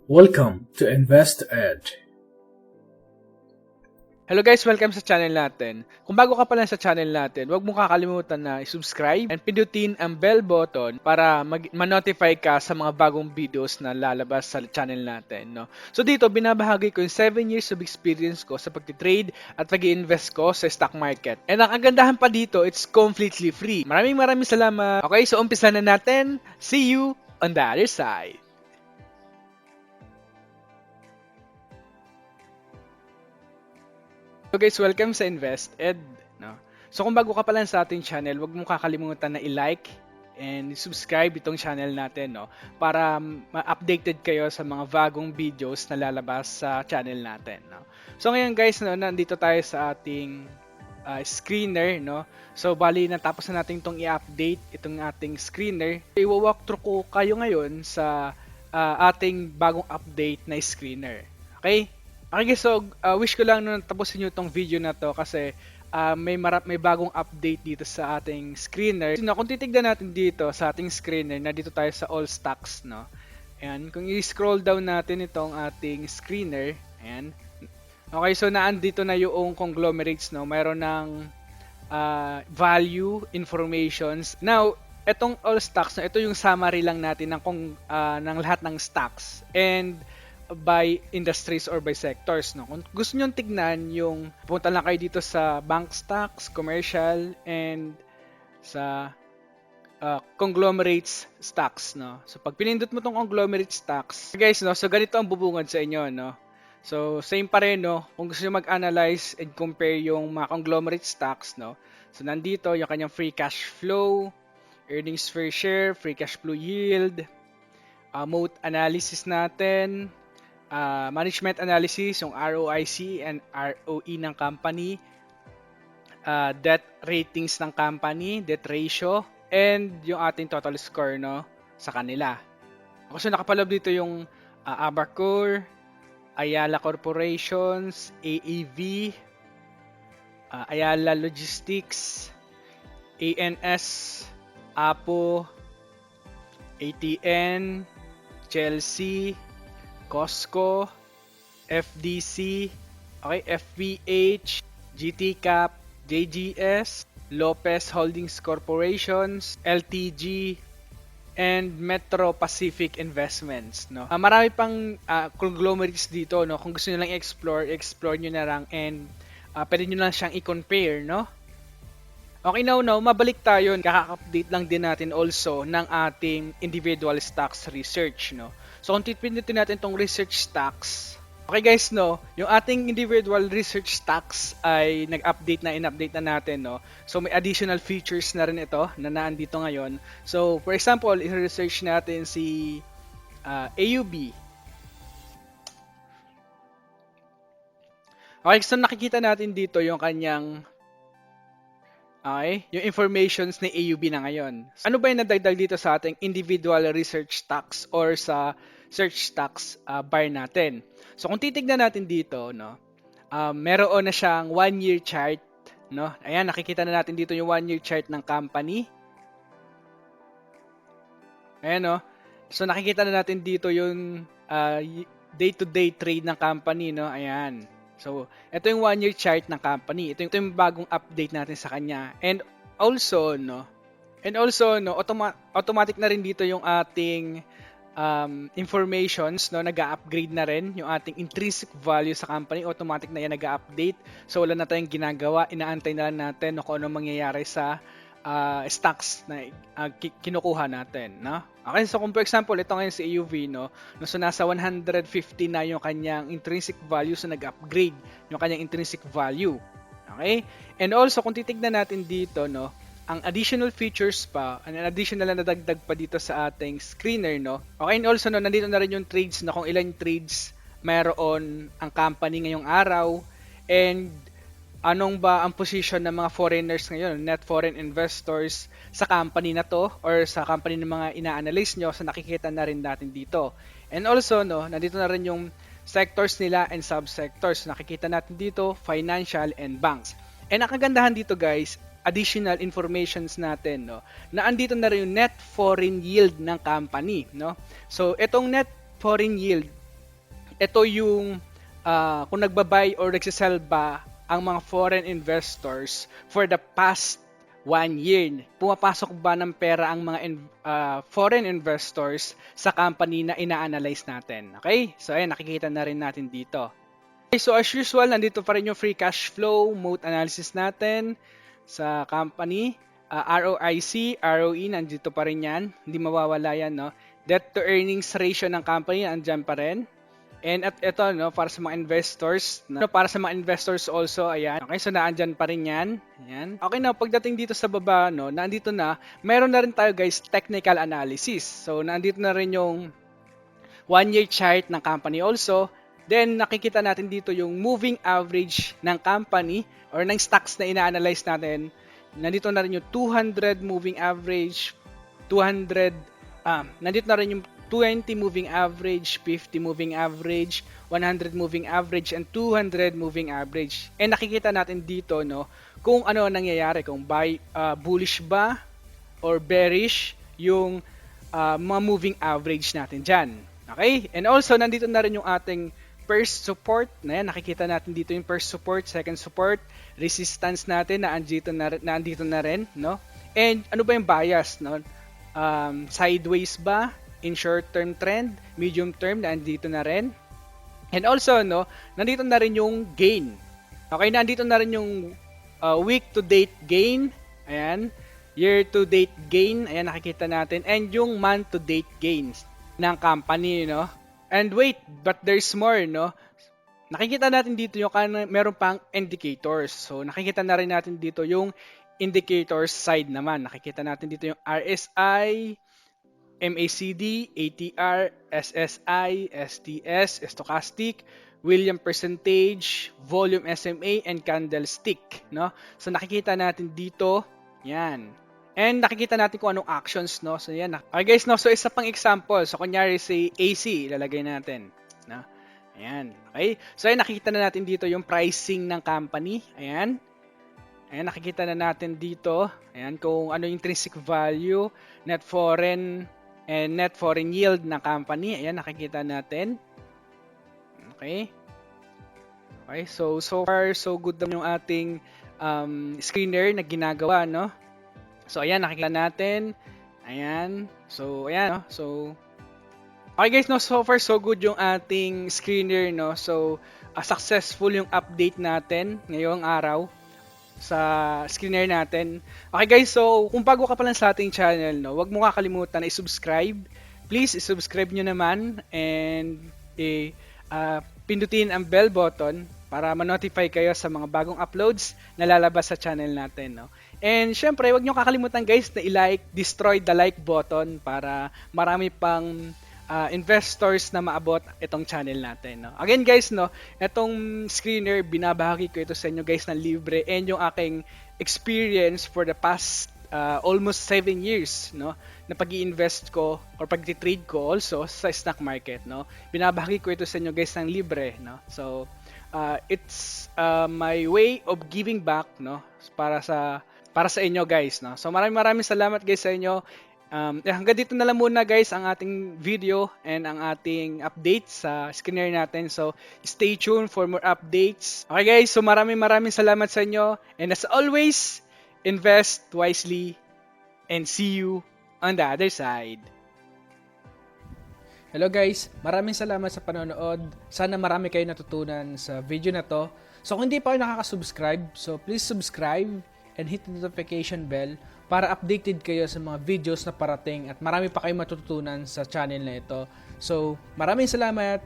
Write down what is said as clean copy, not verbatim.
Welcome to Invest Ed. Hello guys, welcome sa channel natin. Kung bago ka pa lang sa channel natin, huwag mong kakalimutan na i-subscribe and pindutin ang bell button para ma-notify ka sa mga bagong videos na lalabas sa channel natin. No? So dito, binabahagi ko yung 7 years of experience ko sa pag-trade at pag-invest ko sa stock market. And ang kagandahan pa dito, it's completely free. Maraming salamat. Okay, so umpisa na natin. See you on the other side. So guys, welcome sa Invest Ed. No? So kung bago ka pa lang sa ating channel, huwag mong kakalimutan na i-like and subscribe itong channel natin, no? Para ma-updated kayo sa mga bagong videos na lalabas sa channel natin. No? So ngayon guys, no, nandito tayo sa ating screener. No? So bali natapos na natin itong i-update itong ating screener. I-walkthrough ko kayo ngayon sa ating bagong update na screener. Okay? Okay, so wish ko lang na tapusin nyo itong video na to kasi may bagong update dito sa ating screener. So, kung titignan natin dito sa ating screener, na dito tayo sa all stocks, no? Ayan, kung i-scroll down natin itong ating screener, ayan. Okay, so naandito na yung conglomerates, no? Mayroon ng value, informations. Now, itong all stocks, no? Ito yung summary lang natin ng lahat ng stocks. And by industries or by sectors, no? Kung gusto niyo tignan yung punta lang kayo dito sa bank stocks, commercial, and sa conglomerates stocks, no? So pag pinindot mo tong conglomerate stocks, guys, no? So ganito ang bubungad sa inyo, no? So same pa rin, no? Kung gusto niyo mag-analyze and compare yung mga conglomerate stocks, no? So nandito yung kanyang free cash flow, earnings per share, free cash flow yield, moat analysis natin, management analysis, yung ROIC and ROE ng company, debt ratings ng company, debt ratio, and yung ating total score, no, sa kanila. So nakapaloob dito yung Abacor, Ayala Corporations, AEV, Ayala Logistics, ANS, Apo, ATN, Chelsea, Costco, FDC, okay, FPH, GTCap, JGS, Lopez Holdings Corporations, LTG, and Metro Pacific Investments, no. Marami pang conglomerates dito, no. Kung gusto niyo lang explore niyo na lang, and pwede niyo lang siyang i-compare, no. Okay, now, mabalik tayo. Kaka-update lang din natin also ng ating individual stocks research, no. So kung tipindutin natin tong research stocks, okay guys, no, yung ating individual research stocks ay in-update na natin, no. So may additional features na rin ito na naandito ngayon. So for example, i-research natin si AUB. Okay, so nakikita natin dito yung kanyang yung informations ni AUB na ngayon. Ano ba yung nadagdag dito sa ating individual research stocks or sa search stocks bar natin? So kung titignan natin dito, no, meron na siyang 1-year chart, no. Ayan, nakikita na natin dito yung 1-year chart ng company. Ayan, no. So nakikita na natin dito yung day-to-day trade ng company, no. Ayan. So, ito yung 1-year chart ng company. Ito yung bagong update natin sa kanya. And also, no, automatic na rin dito yung ating informations, no, nag-upgrade na rin yung ating intrinsic value sa company. Automatic na yan nag-update. So, wala na tayong ginagawa. Inaantay na lang natin kung ano mangyayari sa stocks na kinukuha natin, no? Okay, so kung for example, ito ngayon si AUV, no, so nasa 150 na yung kanyang intrinsic value, so nag-upgrade yung kanyang intrinsic value. Okay? And also, kung titignan natin dito, no, ang additional features pa, ang additional na nadagdag pa dito sa ating screener, no. Okay, and also, no, nandito na rin yung trades, na kung ilang trades mayroon ang company ngayong araw, and anong ba ang position ng mga foreigners ngayon, net foreign investors sa company na to or sa company ng mga ina-analyze nyo, so nakikita na rin natin dito. And also, no, nandito na rin yung sectors nila and subsectors. Nakikita natin dito, financial and banks. And ang kagandahan dito guys, additional informations natin, no, na andito na rin yung net foreign yield ng company, no. So itong net foreign yield ito yung kung nagba-buy or nagsisell ba ang mga foreign investors for the past 1 year. Pumapasok ba ng pera ang mga foreign investors sa company na ina-analyze natin. Okay? So ayan, nakikita na rin natin dito. Okay, so as usual, nandito pa rin yung free cash flow mode analysis natin sa company. ROIC, ROE, nandito pa rin yan. Hindi mawawala yan, no? Debt to earnings ratio ng company, andyan pa rin. And at ito, no, para sa mga investors, no, para sa mga investors also, ayan. Okay, so naandyan pa rin yan. Ayan. Okay na, pagdating dito sa baba, no, nandito na, meron na rin tayo guys, technical analysis. So, nandito na rin yung 1-year chart ng company also. Then, nakikita natin dito yung moving average ng company or ng stocks na ina-analyze natin. Nandito na rin yung 200 moving average, nandito na rin yung 20 moving average, 50 moving average, 100 moving average, and 200 moving average. And nakikita natin dito, no, kung ano nangyayari, kung bullish ba or bearish yung mga moving average natin dyan. Okay? And also, nandito na rin yung ating first support. Na yan, nakikita natin dito yung first support, second support, resistance natin na andito na rin, no? And ano ba yung bias, no? Sideways ba? In short-term trend, medium-term, nandito na rin. And also, no, nandito na rin yung gain. Okay, nandito na rin yung week-to-date gain. Ayan. Year-to-date gain. Ayan, nakikita natin. And yung month-to-date gains ng company, no. And wait, but there's more, no. Nakikita natin dito yung meron pang indicators. So, nakikita na rin natin dito yung indicators side naman. Nakikita natin dito yung RSI, MACD, ATR, SSI, STS, Stochastic, Williams percentage, volume SMA, and Candlestick, no? So nakikita natin dito, yan. And nakikita natin kung anong actions, no? So yan. Okay guys, no? So isa pang example. So kunyari si AC, ilalagay natin, no? Ayan. Okay? So ayan, nakikita na natin dito yung pricing ng company. Ayan. Ayan, nakikita na natin dito. Ayan, kung ano yung intrinsic value, net foreign and net foreign yield ng company. Ayan, nakikita natin. Okay. Okay, so far, so good naman yung ating screener na ginagawa, no? So, ayan, nakikita natin. Ayan. So, ayan, no? So, okay guys, no? So far, so good yung ating screener, no? So, successful yung update natin ngayong araw sa screener natin. Okay guys, so kung bago ka pa lang sa ating channel, no, wag mo kakalimutan na i-subscribe. Please, i-subscribe nyo naman and pindutin ang bell button para ma-notify kayo sa mga bagong uploads na lalabas sa channel natin, no. And syempre, wag nyo kakalimutan guys na i-like, destroy the like button para marami pang investors na maabot itong channel natin, no. Again guys, no, itong screener, binabahagi ko ito sa inyo guys na libre, and yung aking experience for the past almost 7 years, no, na pag-i-invest ko or pag-trade ko also sa stock market, no. Binabahagi ko ito sa inyo guys ng libre, no. So it's my way of giving back, no, para sa inyo guys, no. So maraming salamat guys sa inyo. Hanggang dito na lang muna guys ang ating video and ang ating update sa screener natin. So stay tuned for more updates. Okay guys, so maraming salamat sa inyo. And as always, invest wisely and see you on the other side. Hello guys, maraming salamat sa panonood. Sana marami kayo natutunan sa video na to. So kung hindi pa kayo nakaka-subscribe, so please subscribe and hit the notification bell para updated kayo sa mga videos na parating at marami pa kayong matututunan sa channel na ito. So, maraming salamat!